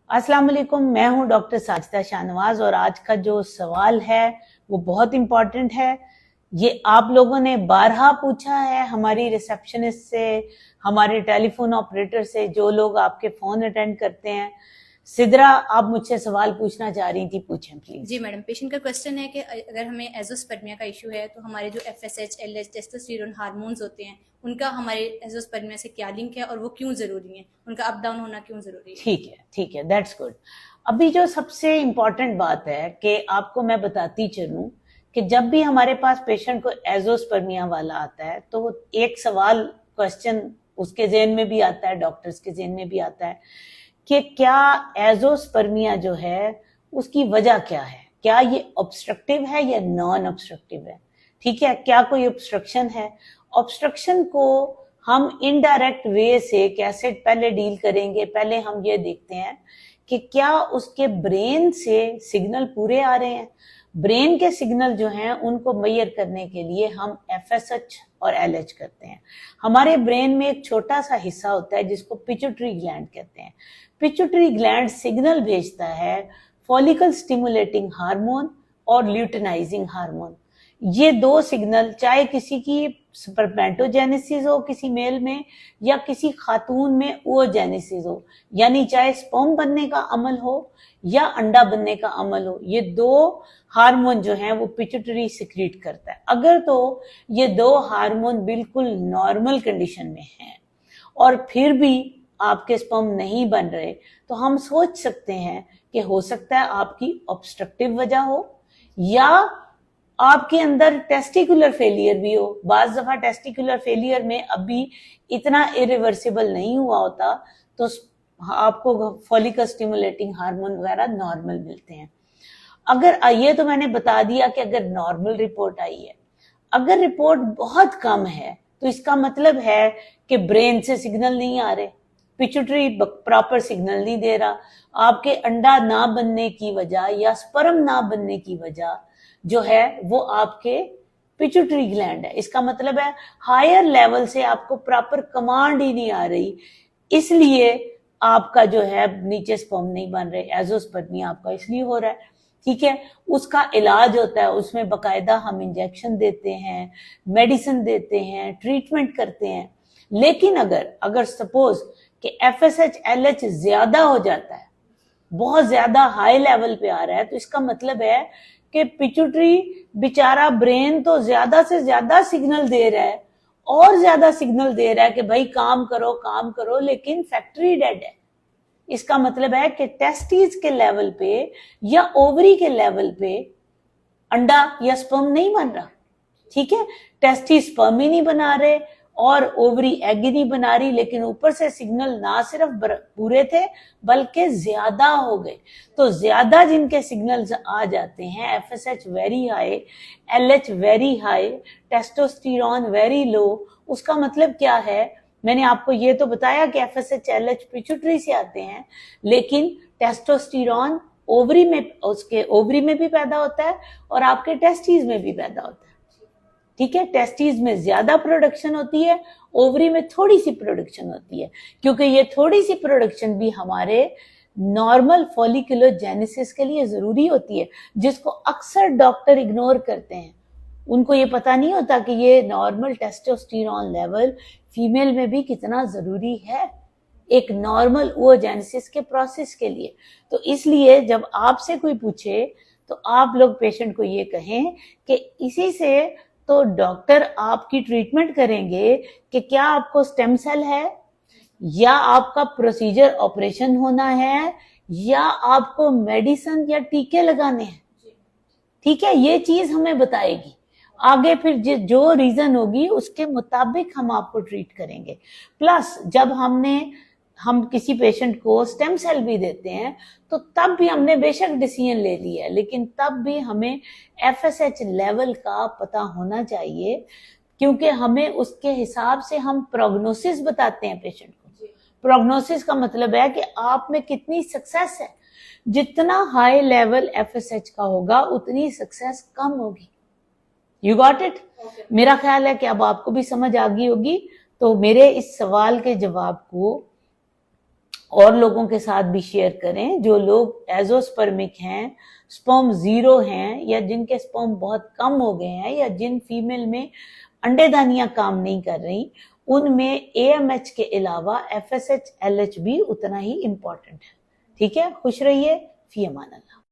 अस्सलाम वालेकुम, मैं हूं डॉक्टर साजिदा शाहनवाज और आज का जो सवाल है वो बहुत इम्पोर्टेंट है। ये आप लोगों ने बारहा पूछा है हमारी रिसेप्शनिस्ट से, हमारे टेलीफोन ऑपरेटर से, जो लोग आपके फोन अटेंड करते हैं। सिद्रा, आप मुझसे सवाल पूछना चाह रही थी, पूछें प्लीज। जी मैडम, पेशेंट का क्वेश्चन है कि अगर हमें एजोस्पर्मिया का इशू है तो हमारे जो FSH, LH, टेस्टोस्टेरोन हार्मोन्स होते हैं उनका हमारे एजोस्पर्मिया से क्या लिंक है और वो क्यों जरूरी है, उनका अप डाउन होना क्यों जरूरी है? ठीक है, दैट्स गुड। अभी जो सबसे इम्पोर्टेंट बात है कि आपको मैं बताती चलूं कि जब भी हमारे पास पेशेंट को एजोस्पर्मिया वाला आता है तो एक सवाल क्वेश्चन उसके जेहन में भी आता है, डॉक्टर्स के जेहन में भी आता है कि क्या एजोस्पर्मिया जो है उसकी वजह क्या है, क्या ये ऑब्स्ट्रक्टिव है या नॉन ऑब्स्ट्रक्टिव है। ठीक है, क्या कोई ऑब्स्ट्रक्शन है। ऑब्स्ट्रक्शन को हम इनडायरेक्ट वे से कैसे पहले डील करेंगे, पहले हम ये देखते हैं कि क्या उसके ब्रेन से सिग्नल पूरे आ रहे हैं। ब्रेन के सिग्नल जो हैं उनको मेजर करने के लिए हम FSH और LH करते हैं। हमारे ब्रेन में एक छोटा सा हिस्सा होता है जिसको पिट्यूटरी ग्लैंड कहते हैं। पिट्यूटरी ग्लैंड सिग्नल भेजता है फॉलिकल स्टिमुलेटिंग हार्मोन और ल्यूटिनाइजिंग हार्मोन। ये दो सिग्नल, चाहे किसी की स्पर्मेटोजेनेसिस हो किसी मेल में या किसी खातून में ओजेनेसिस हो, यानी चाहे स्पर्म बनने का अमल हो या अंडा बनने का अमल हो, ये दो हार्मोन जो हैं वो पिट्यूटरी सिक्रीट करता है। अगर तो ये दो हार्मोन बिल्कुल नॉर्मल कंडीशन में हैं और फिर भी आपके स्पर्म नहीं बन रहे तो हम सोच सकते हैं कि हो सकता है आपकी ऑब्स्ट्रक्टिव वजह हो या आपके अंदर टेस्टिकुलर फेलियर भी हो। बाज दफा टेस्टिकुलर फेलियर में अभी इतना इरिवर्सिबल नहीं हुआ होता तो आपको फॉलिकल स्टिमुलेटिंग हार्मोन वगैरह नॉर्मल मिलते हैं। अगर ये तो मैंने बता दिया कि अगर नॉर्मल रिपोर्ट आई है। अगर रिपोर्ट बहुत कम है तो इसका मतलब है कि ब्रेन से सिग्नल नहीं आ रहे, पिट्यूटरी प्रॉपर सिग्नल नहीं दे रहा। आपके अंडा ना बनने की वजह या स्पर्म ना बनने की वजह जो है वो आपके पिट्यूटरी ग्लैंड है। इसका मतलब है हायर लेवल से आपको प्रॉपर कमांड ही नहीं आ रही, इसलिए आपका जो है नीचे स्पर्म नहीं बन रहे, एजोस्पर्मिया आपका इसलिए हो रहा है। ठीक है, उसका इलाज होता है, उसमें बकायदा हम इंजेक्शन देते हैं, मेडिसिन देते हैं, ट्रीटमेंट करते हैं। लेकिन अगर सपोज कि FSH LH ज्यादा हो जाता है, बहुत ज्यादा हाई लेवल पे आ रहा है, तो इसका मतलब है कि पिट्यूटरी बेचारा ब्रेन तो ज्यादा से ज्यादा सिग्नल दे रहा है और ज्यादा सिग्नल दे रहा है कि भाई काम करो काम करो, लेकिन फैक्ट्री डेड है। इसका मतलब है कि टेस्टिस के लेवल पे या ओवरी के लेवल पे अंडा या स्पर्म नहीं बन रहा। ठीक है, टेस्टिस स्पर्म ही नहीं बना रहे और ओवरी एग ही नहीं बना रही, लेकिन ऊपर से सिग्नल ना सिर्फ पूरे थे बल्कि ज्यादा हो गए। तो ज्यादा जिनके सिग्नल्स आ जाते हैं, FSH very high, LH very high, testosterone very low, उसका मतलब क्या है। मैंने आपको ये तो बताया कि FSH LH पिट्यूटरी से आते हैं, लेकिन टेस्टोस्टेरोन ओवरी में, उसके ओवरी में भी पैदा होता है और आपके टेस्टिस में भी पैदा होता है। ठीक है, टेस्टिस में ज्यादा प्रोडक्शन होती है, ओवरी में थोड़ी सी प्रोडक्शन होती है, क्योंकि ये थोड़ी सी प्रोडक्शन भी हमारे नॉर्मल फॉलिकुलोजेनेसिस के लिए जरूरी होती है, जिसको अक्सर डॉक्टर इग्नोर करते हैं। उनको ये पता नहीं होता कि ये नॉर्मल टेस्टोस्टेरोन लेवल फीमेल में भी कितना जरूरी है एक नॉर्मल ओजेनेसिस के प्रोसेस के लिए। तो इसलिए जब आपसे कोई पूछे तो आप लोग पेशेंट को ये कहें कि इसी से तो डॉक्टर आपकी ट्रीटमेंट करेंगे कि क्या आपको स्टेम सेल है या आपका प्रोसीजर ऑपरेशन होना है या आपको मेडिसिन या टीके लगाने हैं। ठीक है, ये चीज हमें बताएगी। आगे फिर जो रीजन होगी उसके मुताबिक हम आपको ट्रीट करेंगे। प्लस जब हम किसी पेशेंट को स्टेम सेल भी देते हैं तो तब भी हमने बेशक डिसीजन ले लिया है, लेकिन तब भी हमें FSH लेवल का पता होना चाहिए, क्योंकि हमें उसके हिसाब से हम प्रोग्नोसिस बताते हैं पेशेंट को। प्रोग्नोसिस का मतलब है कि आप में कितनी सक्सेस है। जितना हाई लेवल FSH का होगा उतनी सक्सेस कम होगी। You got it? मेरा ख्याल है कि अब आपको भी समझ आ गई होगी। तो मेरे इस सवाल के जवाब को और लोगों के साथ भी शेयर करें जो लोग एजोस्पर्मिक हैं, स्पर्म 0 हैं, या जिनके स्पर्म बहुत कम हो गए हैं, या जिन फीमेल में अंडेदानियां काम नहीं कर रही, उनमें AMH के अलावा FSH LH भी उतना ही इम्पोर्टेंट है। ठीक है, खुश रहिए, फी अमान अल्लाह।